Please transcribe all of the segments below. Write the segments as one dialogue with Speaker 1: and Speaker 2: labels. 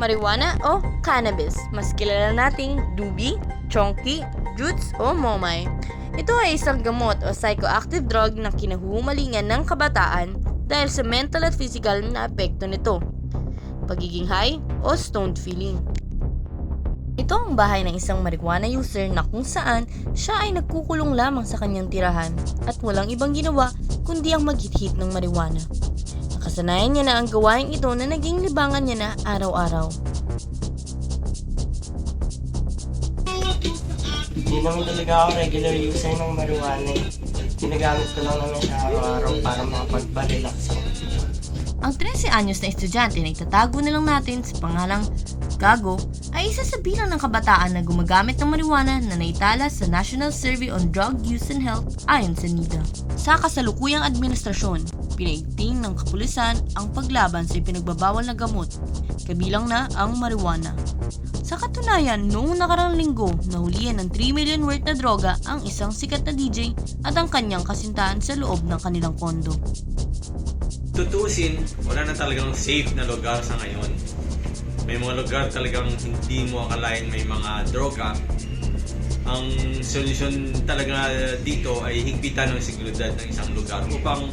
Speaker 1: marijuana o cannabis, mas kilala nating doobie, chonky, jutes o momay. Ito ay isang gamot o psychoactive drug na kinahuhumalingan ng kabataan dahil sa mental at physical na epekto nito, pagiging high o stoned feeling. Ito ang bahay ng isang marijuana user na kung saan siya ay nagkukulong lamang sa kanyang tirahan at walang ibang ginawa kundi ang maghit-hit ng marijuana. Nakasanayan niya na ang gawain ito na naging libangan niya na araw-araw.
Speaker 2: Hindi naman talaga ako regular user ng marijuana eh. Ginagamit ko lang naman siya araw-araw para makapagpa-relax ako.
Speaker 1: Ang 13 anyos na estudyante na itatago na lang natin sa pangalang Gago ay isa sa bilang ng kabataan na gumagamit ng marijuana na naitala sa National Survey on Drug Use and Health ayon sa NIDA. Sa kasalukuyang administrasyon, pinaigting ng kapulisan ang paglaban sa ipinagbabawal na gamot, kabilang na ang marijuana. Sa katunayan, noong nakarang linggo, nahulihan ng 3 million worth na droga ang isang sikat na DJ at ang kanyang kasintahan sa loob ng kanilang kondo.
Speaker 3: Tutuusin, wala na talagang safe na lugar sa ngayon. May mga lugar talagang hindi mo akalain may mga droga. Ang solusyon talaga dito ay higpitan ng seguridad ng isang lugar upang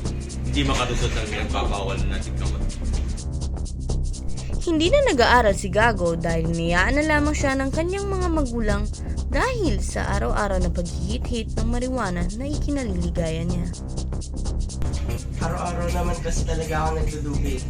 Speaker 3: hindi makalusot ang pinagbabawal natin gamot.
Speaker 1: Hindi na nag-aaral si Gago dahil niyaan na lamang siya ng kanyang mga magulang dahil sa araw-araw na paghihit-hit ng marijuana na ikinaliligaya niya.
Speaker 2: Araw-araw naman kasi talaga ako nagdudubi.